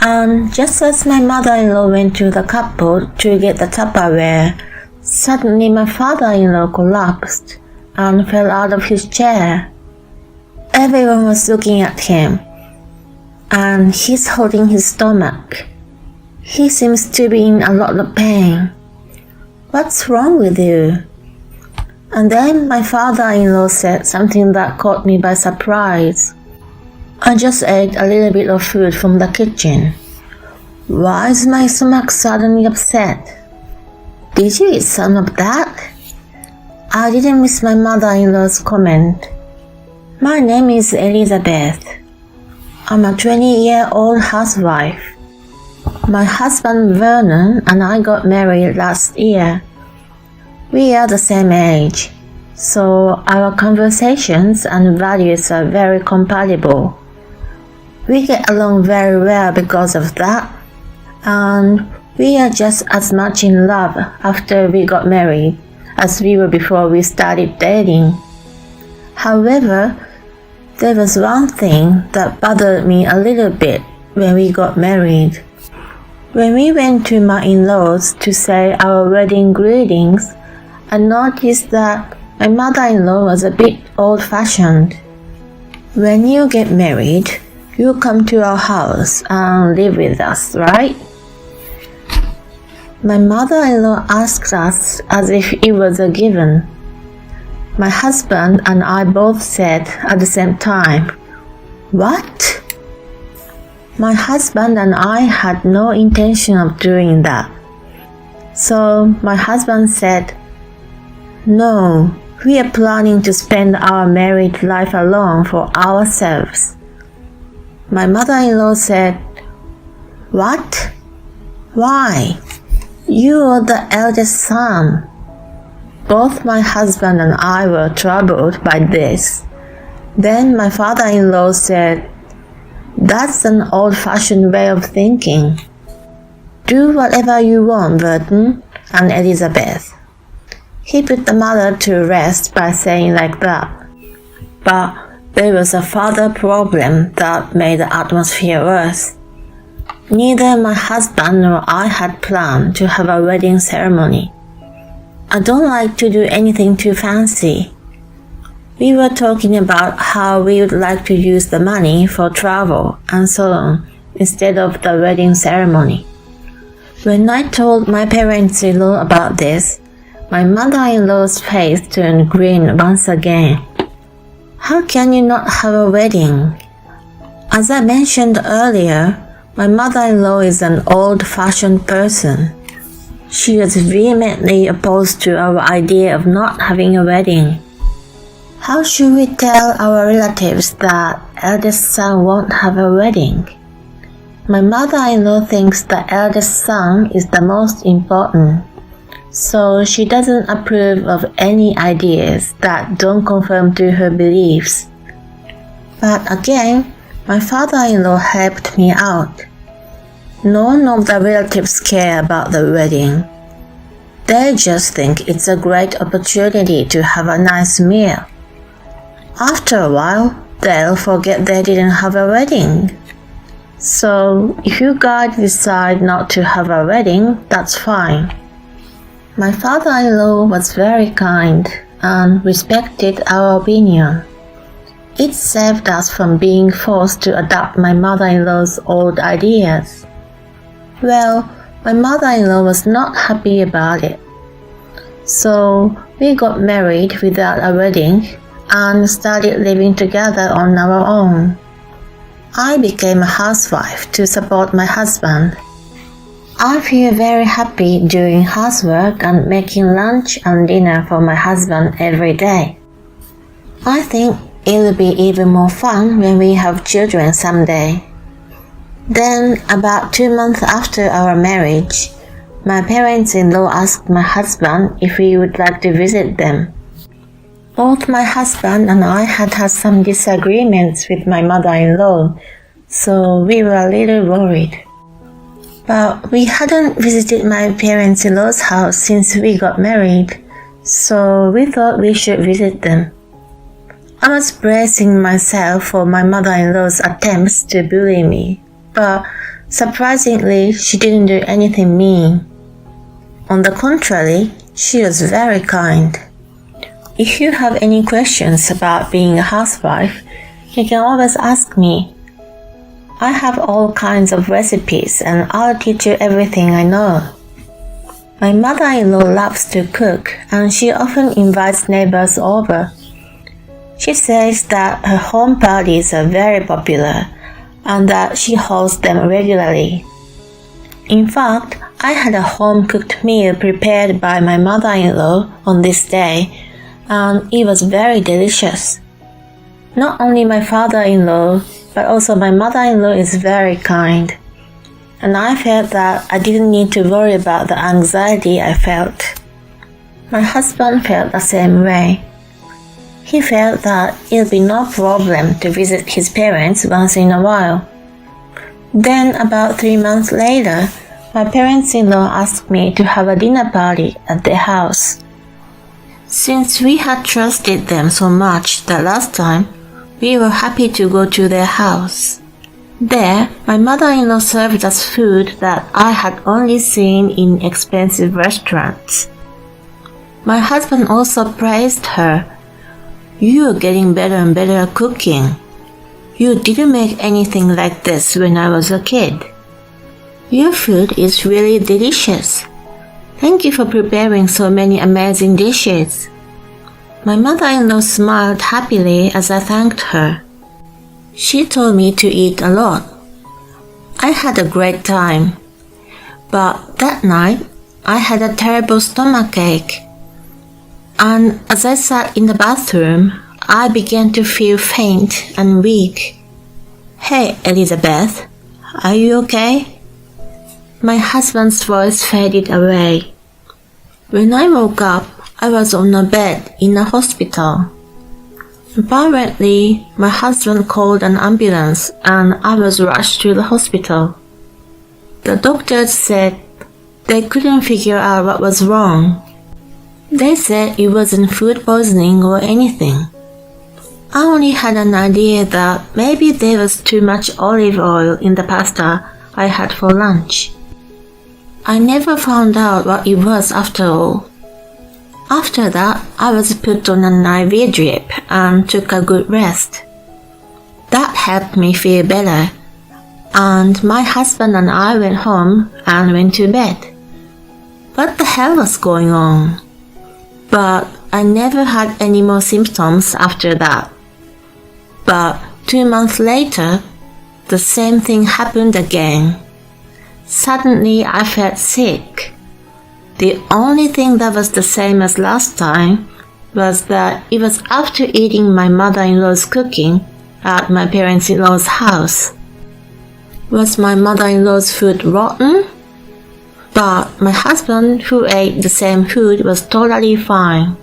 And just as my mother-in-law went to the cupboard to get the Tupperware, suddenly my father-in-law collapsed and fell out of his chair. Everyone was looking at him, and he's holding his stomach. He seems to be in a lot of pain. What's wrong with you? And then my father-in-law said something that caught me by surprise. I just ate a little bit of food from the kitchen. Why is my stomach suddenly upset? Did you eat some of that? I didn't miss my mother-in-law's comment. My name is Elizabeth. I'm a 20-year-old housewife. My husband Vernon and I got married last year. We are the same age, so our conversations and values are very compatible. We get along very well because of that, and we are just as much in love after we got married as we were before we started dating. However, there was one thing that bothered me a little bit when we got married. When we went to my in-laws to say our wedding greetings, I noticed that my mother-in-law was a bit old-fashioned. When you get married, you come to our house and live with us, right? My mother-in-law asked us as if it was a given. My husband and I both said at the same time, "What?" My husband and I had no intention of doing that. So my husband said, "No, we are planning to spend our married life alone for ourselves." My mother-in-law said, "What? Why? You are the eldest son." Both my husband and I were troubled by this. Then my father-in-law said, "That's an old-fashioned way of thinking. Do whatever you want, Vernon and Elizabeth." He put the matter to rest by saying like that. But there was a further problem that made the atmosphere worse. Neither my husband nor I had planned to have a wedding ceremony. I don't like to do anything too fancy. We were talking about how we would like to use the money for travel and so on instead of the wedding ceremony. When I told my parents-in-law about this, my mother-in-law's face turned green once again. How can you not have a wedding? As I mentioned earlier, my mother-in-law is an old-fashioned person. She was vehemently opposed to our idea of not having a wedding. How should we tell our relatives that eldest son won't have a wedding? My mother-in-law thinks the eldest son is the most important, so she doesn't approve of any ideas that don't conform to her beliefs. But again, my father-in-law helped me out. None of the relatives care about the wedding. They just think it's a great opportunity to have a nice meal. After a while, they'll forget they didn't have a wedding. So, if you guys decide not to have a wedding, that's fine. My father-in-law was very kind and respected our opinion. It saved us from being forced to adopt my mother-in-law's old ideas. Well, my mother-in-law was not happy about it. So, we got married without a wedding and started living together on our own. I became a housewife to support my husband. I feel very happy doing housework and making lunch and dinner for my husband every day. I think it'll be even more fun when we have children someday. Then, about 2 months after our marriage, my parents-in-law asked my husband if he would like to visit them. Both my husband and I had some disagreements with my mother-in-law, so we were a little worried. But we hadn't visited my parents-in-law's house since we got married, so we thought we should visit them. I was bracing myself for my mother-in-law's attempts to bully me, but Surprisingly, she didn't do anything mean. On the contrary, she was very kind. If you have any questions about being a housewife, you can always ask me. I have all kinds of recipes and I'll teach you everything I know. My mother-in-law loves to cook and she often invites neighbors over. She says that her home parties are very popular and that she hosts them regularly. In fact, I had a home-cooked meal prepared by my mother-in-law on this day, and it was very delicious. Not only my father-in-law, but also my mother-in-law is very kind, and I felt that I didn't need to worry about the anxiety I felt. My husband felt the same way. He felt that it would be no problem to visit his parents once in a while. Then, about 3 months later, my parents-in-law asked me to have a dinner party at their house. Since we had trusted them so much the last time, we were happy to go to their house. There, my mother-in-law served us food that I had only seen in expensive restaurants. My husband also praised her. "You're getting better and better at cooking. You didn't make anything like this when I was a kid. Your food is really delicious. Thank you for preparing so many amazing dishes." My mother-in-law smiled happily as I thanked her. She told me to eat a lot. I had a great time. But that night, I had a terrible stomachache. And as I sat in the bathroom, I began to feel faint and weak. "Hey, Elizabeth, are you okay?" My husband's voice faded away. When I woke up, I was on a bed in a hospital. Apparently, my husband called an ambulance and I was rushed to the hospital. The doctors said they couldn't figure out what was wrong. They said it wasn't food poisoning or anything. I only had an idea that maybe there was too much olive oil in the pasta I had for lunch. I never found out what it was after all. After that, I was put on an IV drip and took a good rest. That helped me feel better, and my husband and I went home and went to bed. What the hell was going on? But I never had any more symptoms after that. But 2 months later, the same thing happened again. Suddenly I felt sick. The only thing that was the same as last time was that it was after eating my mother-in-law's cooking at my parents-in-law's house. Was my mother-in-law's food rotten? But my husband, who ate the same food, was totally fine.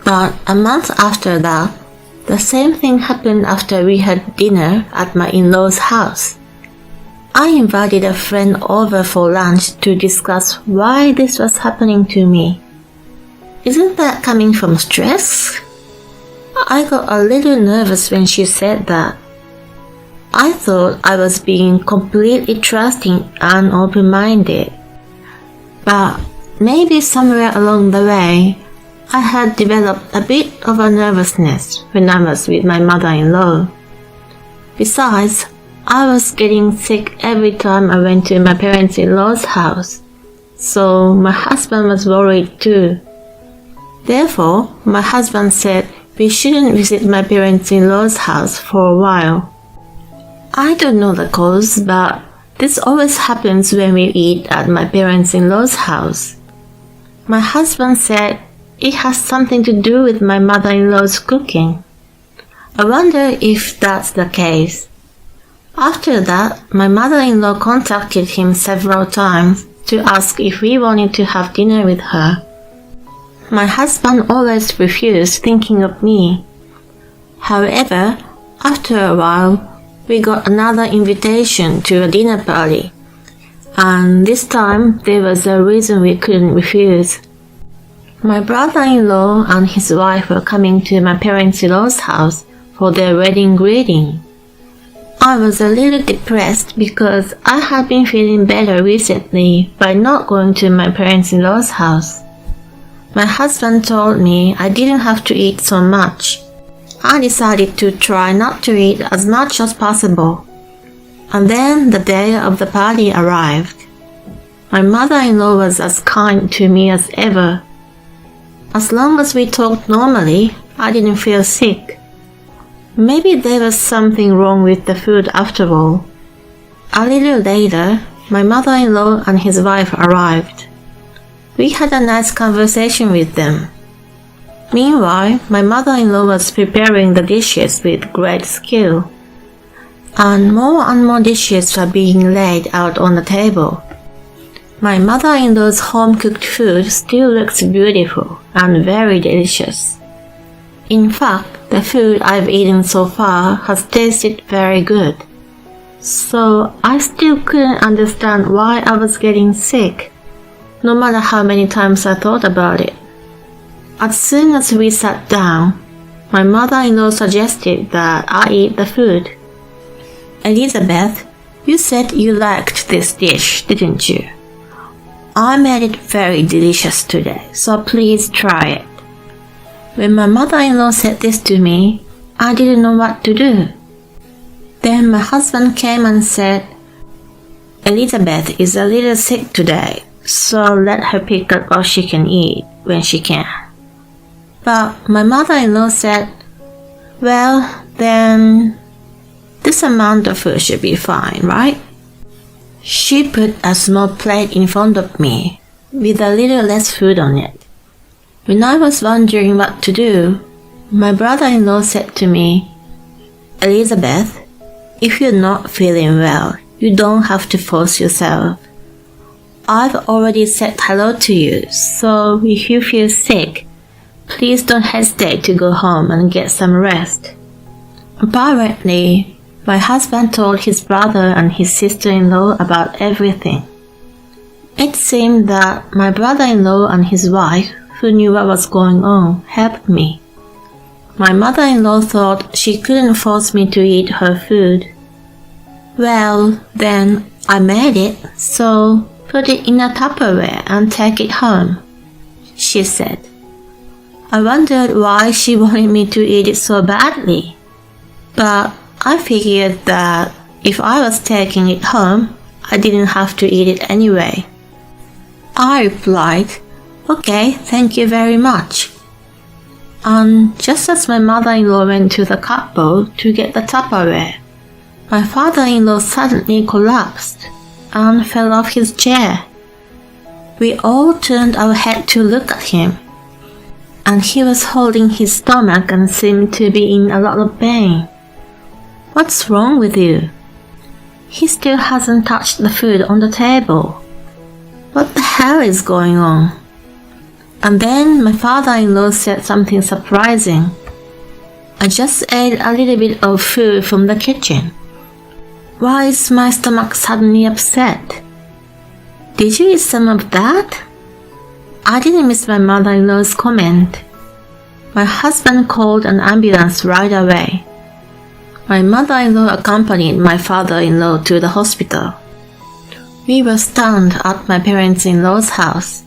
But a month after that, the same thing happened after we had dinner at my in-law's house. I invited a friend over for lunch to discuss why this was happening to me. Isn't that coming from stress? I got a little nervous when she said that. I thought I was being completely trusting and open-minded. But maybe somewhere along the way, I had developed a bit of a nervousness when I was with my mother-in-law. Besides, I was getting sick every time I went to my parents-in-law's house, so my husband was worried too. Therefore, my husband said we shouldn't visit my parents-in-law's house for a while. I don't know the cause, but this always happens when we eat at my parents-in-law's house. My husband said it has something to do with my mother-in-law's cooking. I wonder if that's the case. After that, my mother-in-law contacted him several times to ask if we wanted to have dinner with her. My husband always refused, thinking of me. However, after a while, we got another invitation to a dinner party, and this time there was a reason we couldn't refuse. My brother-in-law and his wife were coming to my parents-in-law's house for their wedding greeting. I was a little depressed because I had been feeling better recently by not going to my parents-in-law's house. My husband told me I didn't have to eat so much. I decided to try not to eat as much as possible. And then the day of the party arrived. My mother-in-law was as kind to me as ever. As long as we talked normally, I didn't feel sick. Maybe there was something wrong with the food after all. A little later, my mother-in-law and his wife arrived. We had a nice conversation with them. Meanwhile, my mother-in-law was preparing the dishes with great skill. And more dishes were being laid out on the table. My mother-in-law's home-cooked food still looks beautiful and very delicious. In fact, the food I've eaten so far has tasted very good. So I still couldn't understand why I was getting sick, no matter how many times I thought about it. As soon as we sat down, my mother-in-law suggested that I eat the food. Elizabeth, you said you liked this dish, didn't you? I made it very delicious today, so please try it. When my mother-in-law said this to me, I didn't know what to do. Then my husband came and said, Elizabeth is a little sick today, so let her pick up what she can eat when she can. But my mother-in-law said, well, then this amount of food should be fine, right? She put a small plate in front of me with a little less food on it. When I was wondering what to do, my brother-in-law said to me, Elizabeth, if you're not feeling well, you don't have to force yourself. I've already said hello to you, so if you feel sick, please don't hesitate to go home and get some rest. Apparently, my husband told his brother and his sister-in-law about everything. It seemed that my brother-in-law and his wife, who knew what was going on, helped me. My mother-in-law thought she couldn't force me to eat her food. Well, then I made it, so put it in a Tupperware and take it home, she said. I wondered why she wanted me to eat it so badly, but I figured that if I was taking it home, I didn't have to eat it anyway. I replied, okay, thank you very much. And just as my mother-in-law went to the cupboard to get the Tupperware, my father-in-law suddenly collapsed and fell off his chair. We all turned our head to look at him, and he was holding his stomach and seemed to be in a lot of pain. What's wrong with you? He still hasn't touched the food on the table. What the hell is going on? And then my father-in-law said something surprising. I just ate a little bit of food from the kitchen. Why is my stomach suddenly upset? Did you eat some of that? I didn't miss my mother-in-law's comment. My husband called an ambulance right away. My mother-in-law accompanied my father-in-law to the hospital. We were stunned at my parents-in-law's house.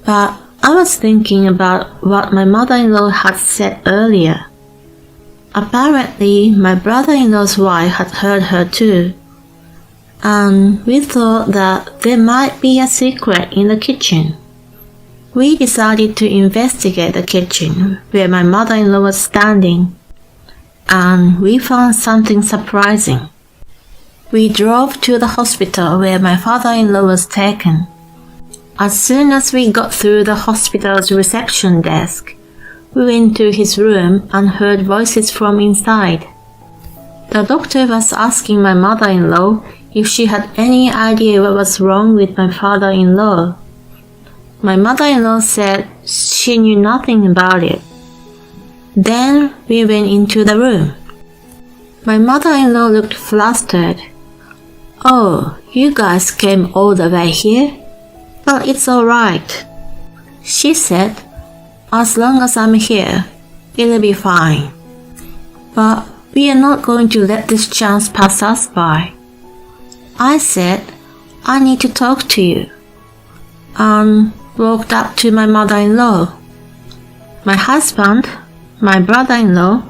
But I was thinking about what my mother-in-law had said earlier. Apparently, my brother-in-law's wife had heard her too. And we thought that there might be a secret in the kitchen. We decided to investigate the kitchen where my mother-in-law was standing. And we found something surprising. We drove to the hospital where my father-in-law was taken. As soon as we got through the hospital's reception desk, we went to his room and heard voices from inside. The doctor was asking my mother-in-law if she had any idea what was wrong with my father-in-law. My mother-in-law said she knew nothing about it. Then we went into the room. My mother-in-law looked flustered. Oh, you guys came all the way here? Well, it's all right, she said. As long as I'm here, it'll be fine. But We are not going to let this chance pass us by. I said, I need to talk to you, and walked up to my mother-in-law. My husband, my brother-in-law,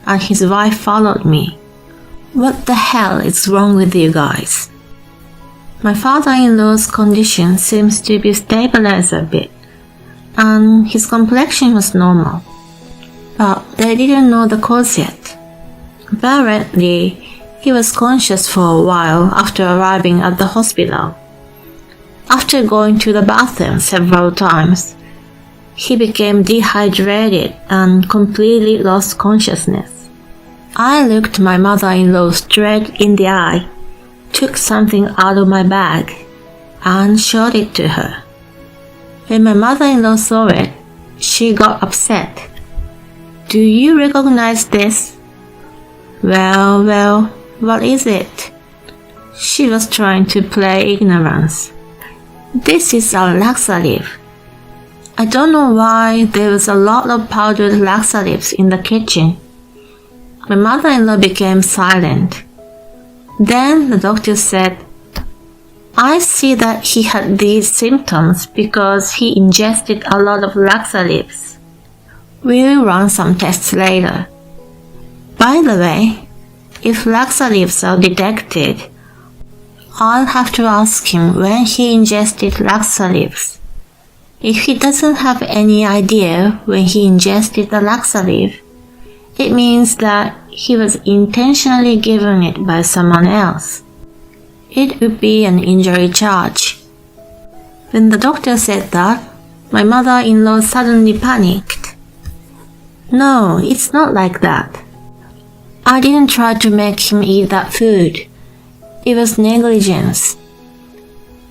and his wife followed me. What the hell is wrong with you guys? My father-in-law's condition seems to be stabilized a bit, and his complexion was normal. But they didn't know the cause yet. Apparently, he was conscious for a while after arriving at the hospital. After going to the bathroom several times, he became dehydrated and completely lost consciousness. I looked my mother-in-law straight in the eye, took something out of my bag, and showed it to her. When my mother-in-law saw it, she got upset. Do you recognize this? Well, what is it? She was trying to play ignorance. This is a laxative. I don't know why there was a lot of powdered laxatives in the kitchen. My mother-in-law became silent. Then the doctor said, I see that he had these symptoms because he ingested a lot of laxatives. We'll run some tests later. By the way, if laxatives are detected, I'll have to ask him when he ingested laxatives. If he doesn't have any idea when he ingested the laxative, it means that he was intentionally given it by someone else. It would be an injury charge. When the doctor said that, my mother-in-law suddenly panicked. No, it's not like that. I didn't try to make him eat that food. It was negligence.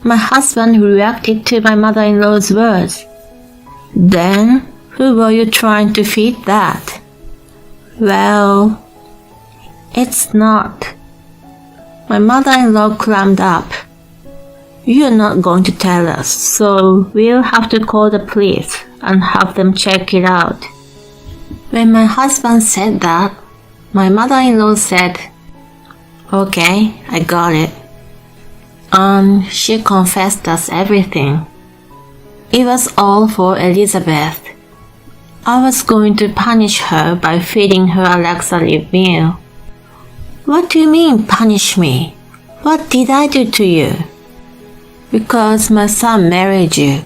My husband reacted to my mother-in-law's words. Then, who were you trying to feed that? Well, it's not. My mother-in-law climbed up. You're not going to tell us, so we'll have to call the police and have them check it out. When my husband said that, my mother-in-law said, Okay, I got it. And she confessed us everything. It was all for Elizabeth. I was going to punish her by feeding her a laxative meal. What do you mean, punish me? What did I do to you? Because my son married you.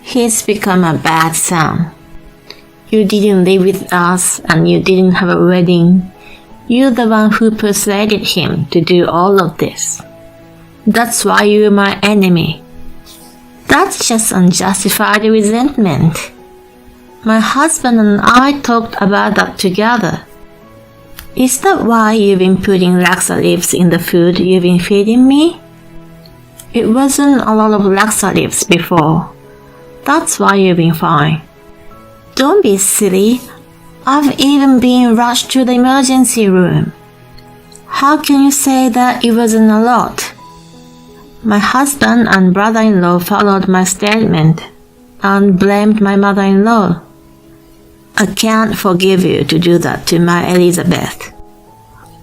He's become a bad son. You didn't live with us and you didn't have a wedding. You're the one who persuaded him to do all of this. That's why you're my enemy. That's just unjustified resentment. My husband and I talked about that together. Is that why you've been putting laxatives in the food you've been feeding me? It wasn't a lot of laxatives before. That's why you've been fine. Don't be silly. I've even been rushed to the emergency room. How can you say that it wasn't a lot? My husband and brother-in-law followed my statement and blamed my mother-in-law. I can't forgive you to do that to my Elizabeth.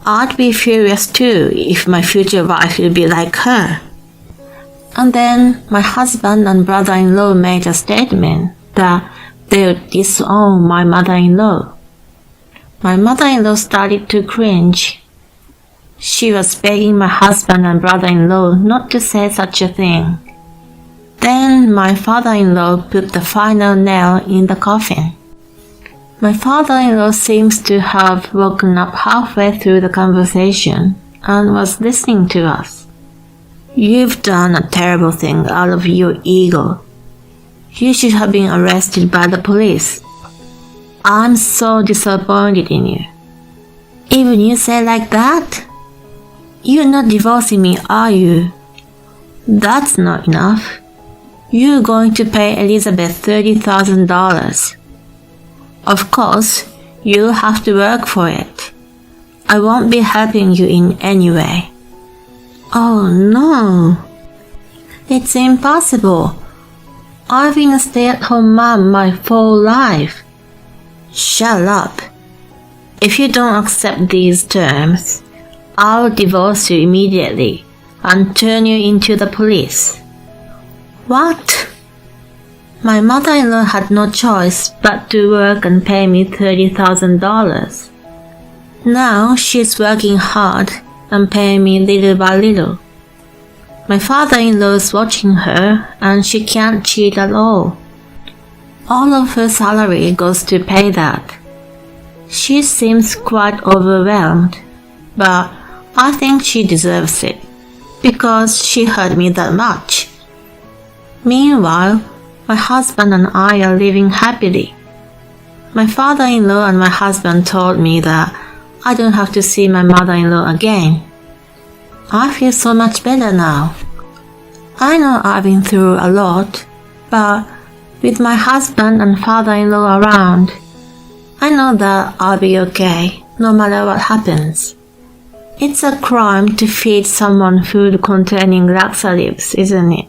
I'd be furious too if my future wife would be like her. And then my husband and brother-in-law made a statement that they would disown my mother-in-law. My mother-in-law started to cringe. She was begging my husband and brother-in-law not to say such a thing. Then my father-in-law put the final nail in the coffin. My father-in-law seems to have woken up halfway through the conversation and was listening to us. You've done a terrible thing out of your ego. You should have been arrested by the police. I'm so disappointed in you. Even you say like that? You're not divorcing me, are you? That's not enough. You're going to pay Elizabeth $30,000. Of course, you'll have to work for it. I won't be helping you in any way. Oh no. It's impossible. I've been a stay-at-home mom my whole life. Shut up. If you don't accept these terms, I'll divorce you immediately and turn you into the police." "What?" My mother-in-law had no choice but to work and pay me $30,000. Now she's working hard and paying me little by little. My father-in-law is watching her and she can't cheat at all. All of her salary goes to pay that. She seems quite overwhelmed, but I think she deserves it because she hurt me that much. Meanwhile, my husband and I are living happily. My father-in-law and my husband told me that I don't have to see my mother-in-law again. I feel so much better now. I know I've been through a lot, but with my husband and father-in-law around, I know that I'll be okay no matter what happens. It's a crime to feed someone food containing laxatives, isn't it?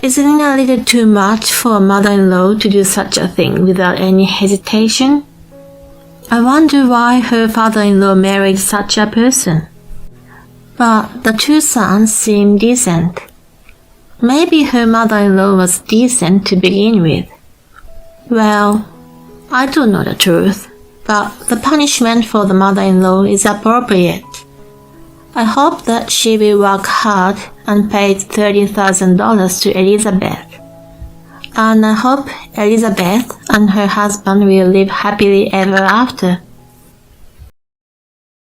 Isn't it a little too much for a mother-in-law to do such a thing without any hesitation? I wonder why her father-in-law married such a person. But the two sons seem decent. Maybe her mother-in-law was decent to begin with. Well, I don't know the truth, but the punishment for the mother-in-law is appropriate. I hope that she will work hard and pay $30,000 to Elizabeth. And I hope Elizabeth and her husband will live happily ever after.